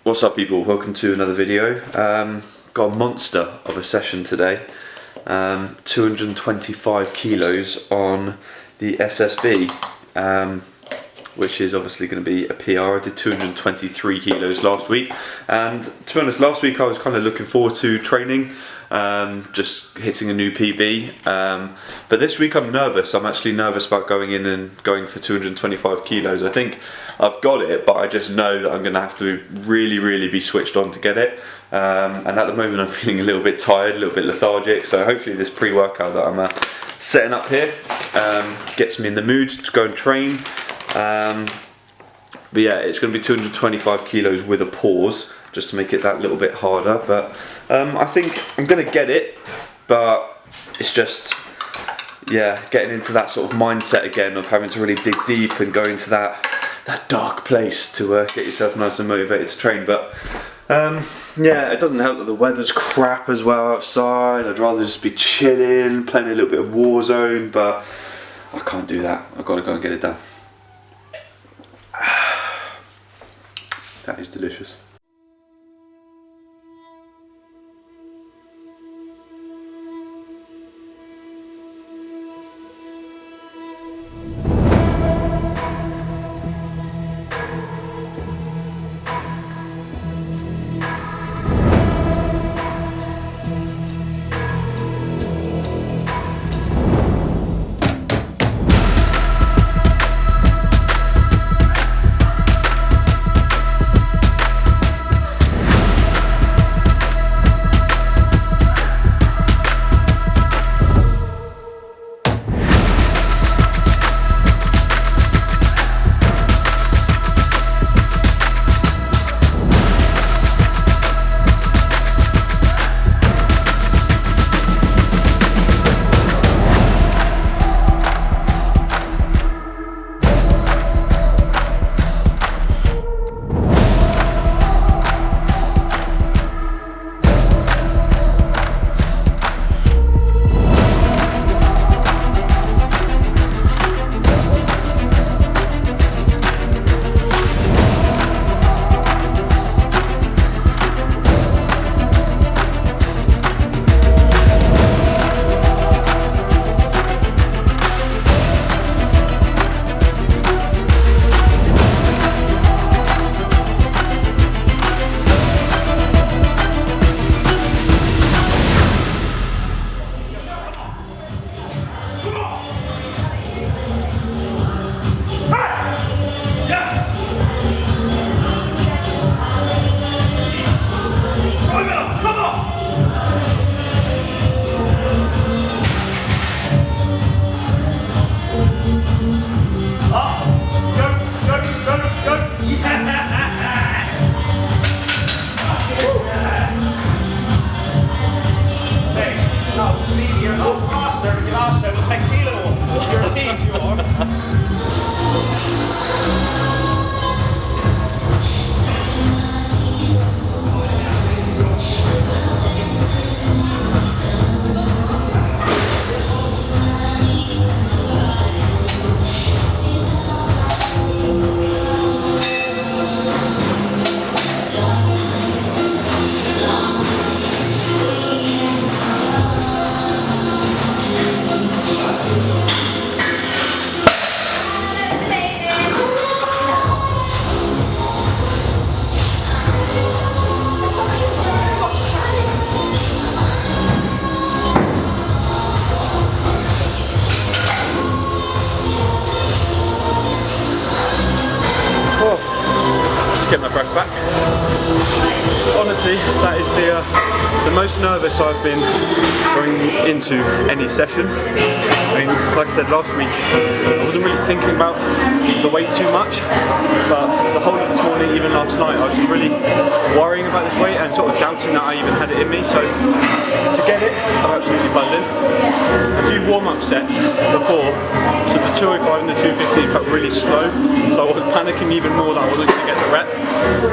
What's up people, welcome to another video. Got a monster of a session today. 225 kilos on the SSB, which is obviously going to be a PR. I did 223 kilos last week, and to be honest, last week I was kind of looking forward to training, just hitting a new PB, but this week I'm nervous. I'm actually nervous about going in and going for 225 kilos. I think I've got it, but I just know that I'm going to have to really be switched on to get it, and at the moment I'm feeling a little bit tired, a little bit lethargic, so hopefully this pre-workout that I'm setting up here gets me in the mood to go and train. But yeah, it's going to be 225 kilos with a pause, just to make it that little bit harder, but I think I'm going to get it, but it's just, yeah, getting into that sort of mindset again of having to really dig deep and go into that dark place to get yourself nice and motivated to train. But yeah, it doesn't help that the weather's crap as well outside. I'd rather just be chilling, playing a little bit of Warzone, but I can't do that. I've got to go and get it done. That is delicious. Get my breath back. Honestly, that is the most nervous I've been going into any session. I mean, like I said last week, I wasn't really thinking about the weight too much, but the whole of this morning, even last night, I was just really worrying about this weight and sort of doubting that I even had it in me. So to get it, I'm absolutely buzzing. A few warm-up sets before, so the 205 and the 215 felt really slow, so I was panicking even more that I wasn't going to get the rep.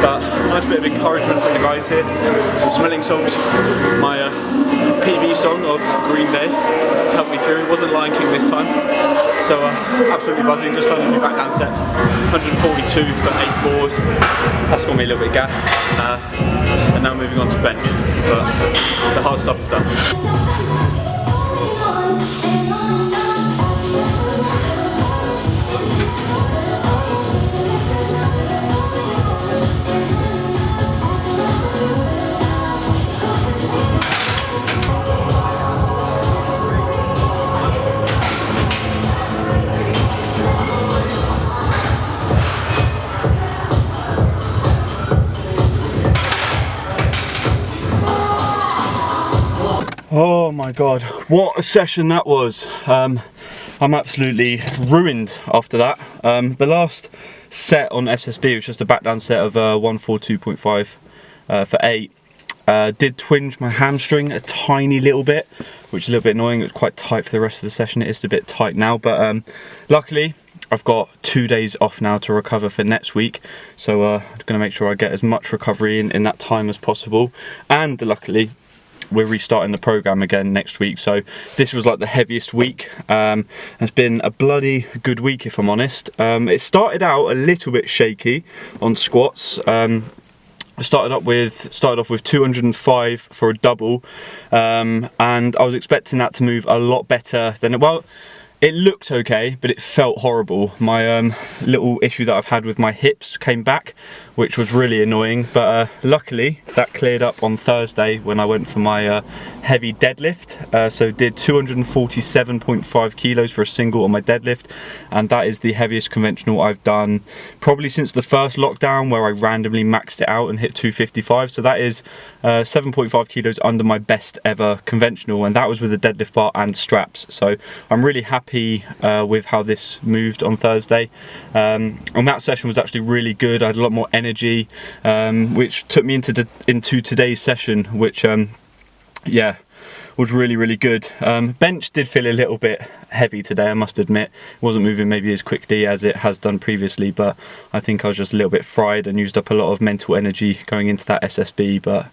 But nice bit of encouragement from the guys here. Some smelling songs. My PB song of Green Day helped me through. It wasn't Lion King this time. So absolutely buzzing, just done a few back down sets, 142 for 8 bores, that's got me a little bit gassed, and now moving on to bench, but the hard stuff is done. Oh my god, what a session that was. I'm absolutely ruined after that. The last set on SSB was just a back down set of 142.5 for 8. Did twinge my hamstring a tiny little bit, which is a little bit annoying. It was quite tight for the rest of the session. It is a bit tight now, but luckily I've got 2 days off now to recover for next week, so I'm going to make sure I get as much recovery in that time as possible. And luckily we're restarting the program again next week, so this was like the heaviest week. It's been a bloody good week, if I'm honest. It started out a little bit shaky on squats. I started off with 205 for a double, and I was expecting that to move a lot better than it. Well, it looked okay, but it felt horrible. My little issue that I've had with my hips came back, which was really annoying, but luckily that cleared up on Thursday when I went for my heavy deadlift. So did 247.5 kilos for a single on my deadlift, and that is the heaviest conventional I've done probably since the first lockdown, where I randomly maxed it out and hit 255. So that is 7.5 kilos under my best ever conventional, and that was with a deadlift bar and straps. So I'm really happy with how this moved on Thursday. And that session was actually really good. I had a lot more energy, which took me into today's session, which yeah, was really good. Bench did feel a little bit heavy today, I must admit. It wasn't moving maybe as quickly as it has done previously, but I think I was just a little bit fried and used up a lot of mental energy going into that SSB. But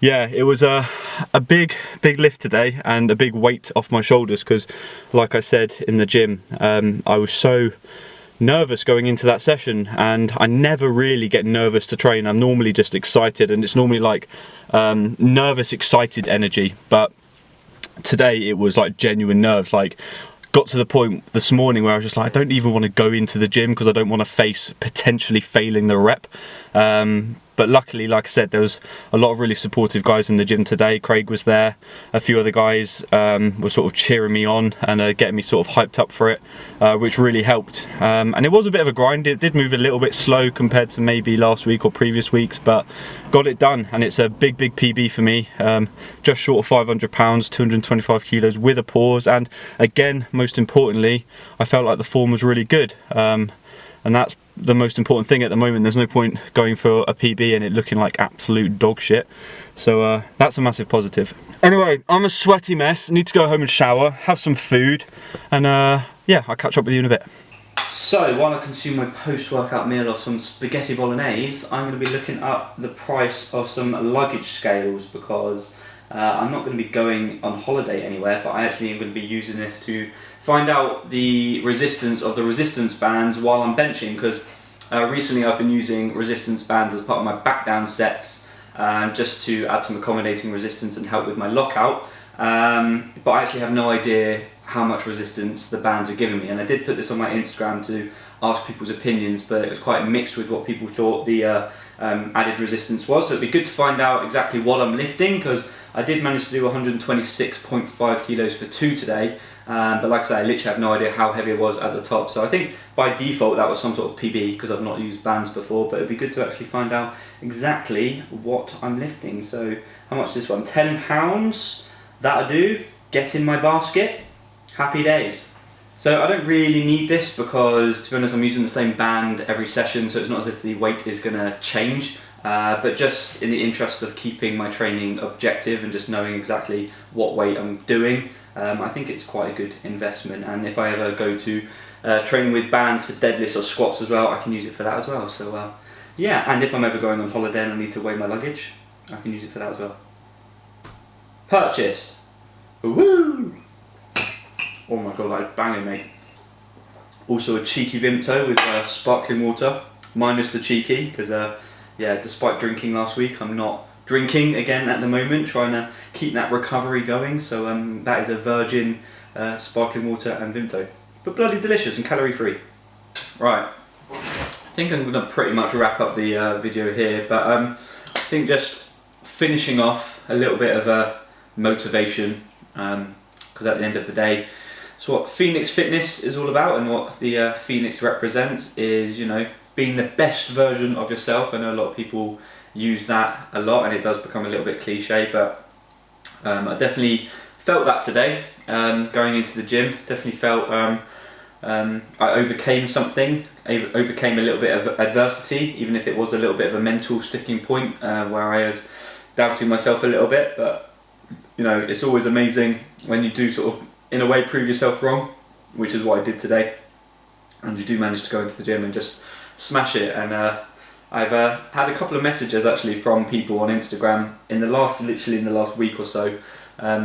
yeah, it was a big lift today and a big weight off my shoulders, because like I said in the gym, I was so nervous going into that session, and I never really get nervous to train. I'm normally just excited, and it's normally like nervous excited energy, but today it was like genuine nerves. Like, got to the point this morning where I was just like, I don't even want to go into the gym because I don't want to face potentially failing the rep. But luckily, like I said, there was a lot of really supportive guys in the gym today. Craig was there, a few other guys were sort of cheering me on and getting me sort of hyped up for it, which really helped. And it was a bit of a grind. It did move a little bit slow compared to maybe last week or previous weeks, but got it done. And it's a big PB for me, just short of 500 pounds, 225 kilos with a pause. And again, most importantly, I felt like the form was really good. And that's the most important thing at the moment. There's no point going for a PB and it looking like absolute dog shit. So that's a massive positive. Anyway, I'm a sweaty mess. I need to go home and shower, have some food, and yeah, I'll catch up with you in a bit. So while I consume my post-workout meal of some spaghetti bolognese, I'm going to be looking up the price of some luggage scales, because I'm not going to be going on holiday anywhere, but I actually am going to be using this to find out the resistance of the resistance bands while I'm benching, because recently I've been using resistance bands as part of my back down sets, just to add some accommodating resistance and help with my lockout, but I actually have no idea how much resistance the bands are giving me. And I did put this on my Instagram to ask people's opinions, but it was quite mixed with what people thought the added resistance was. So it'd be good to find out exactly what I'm lifting, because I did manage to do 126.5 kilos for 2 today, but like I say, I literally have no idea how heavy it was at the top. So I think by default that was some sort of PB, because I've not used bands before, but it'd be good to actually find out exactly what I'm lifting. So how much is this one? £10, that'll do. Get in my basket. Happy days. So I don't really need this because, to be honest, I'm using the same band every session, so it's not as if the weight is going to change. But just in the interest of keeping my training objective and just knowing exactly what weight I'm doing, I think it's quite a good investment. And if I ever go to training with bands for deadlifts or squats as well, I can use it for that as well. So yeah, and if I'm ever going on holiday and I need to weigh my luggage, I can use it for that as well. Purchased. Woo! Oh my god, that's banging, mate. Also a cheeky Vimto with sparkling water, minus the cheeky, because yeah, despite drinking last week, I'm not drinking again at the moment, trying to keep that recovery going. So that is a virgin sparkling water and Vimto, but bloody delicious and calorie free. Right, I think I'm going to pretty much wrap up the video here, but I think just finishing off a little bit of a motivation, because at the end of the day, it's what Phoenix Fitness is all about, and what the Phoenix represents is, you know, being the best version of yourself. I know a lot of people use that a lot and it does become a little bit cliche, but I definitely felt that today, going into the gym. Definitely felt I overcame something, overcame a little bit of adversity, even if it was a little bit of a mental sticking point where I was doubting myself a little bit. But you know, it's always amazing when you do sort of, in a way, prove yourself wrong, which is what I did today, and you do manage to go into the gym and just smash it. And I've had a couple of messages actually from people on Instagram literally in the last week or so,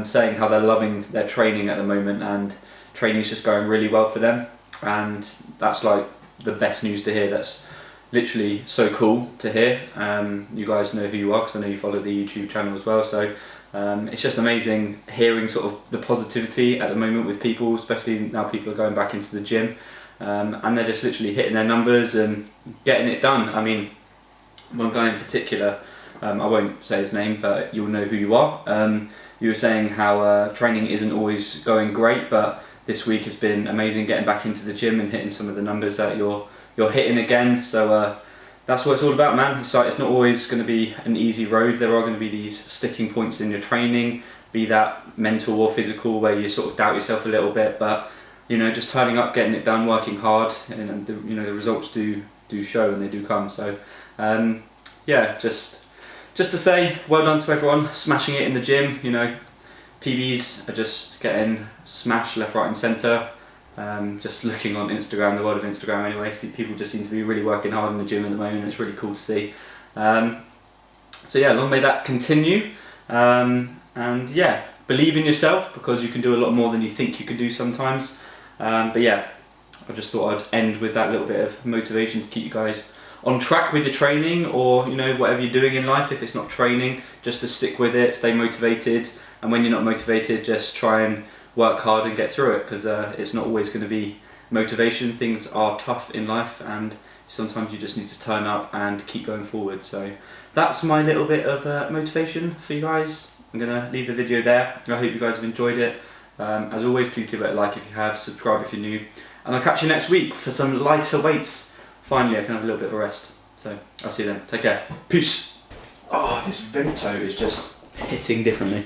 saying how they're loving their training at the moment, and training's just going really well for them, and that's like the best news to hear. That's literally so cool to hear. You guys know who you are, because I know you follow the YouTube channel as well, so it's just amazing hearing sort of the positivity at the moment with people, especially now people are going back into the gym, and they're just literally hitting their numbers and getting it done. I mean, one guy in particular, I won't say his name, but you'll know who you are. You were saying how training isn't always going great, but this week has been amazing, getting back into the gym and hitting some of the numbers that you're hitting again. So that's what it's all about, man. It's like, it's not always going to be an easy road. There are going to be these sticking points in your training, be that mental or physical, where you sort of doubt yourself a little bit. But you know, just turning up, getting it done, working hard, and you know, the results do show and they do come. So yeah, just to say, well done to everyone smashing it in the gym. You know, PBs are just getting smashed left, right, and centre. Just looking on Instagram, the world of Instagram anyway, people just seem to be really working hard in the gym at the moment. It's really cool to see. So yeah, long may that continue. And yeah, believe in yourself, because you can do a lot more than you think you can do sometimes. But yeah, I just thought I'd end with that little bit of motivation to keep you guys on track with your training, or you know, whatever you're doing in life. If it's not training, just to stick with it, stay motivated, and when you're not motivated, just try and work hard and get through it, because it's not always going to be motivation. Things are tough in life, and sometimes you just need to turn up and keep going forward. So that's my little bit of motivation for you guys. I'm going to leave the video there. I hope you guys have enjoyed it. As always, please give it a like if you have, subscribe if you're new, and I'll catch you next week for some lighter weights. Finally, I can have a little bit of a rest. So I'll see you then. Take care. Peace. Oh, this Vimto is just hitting differently.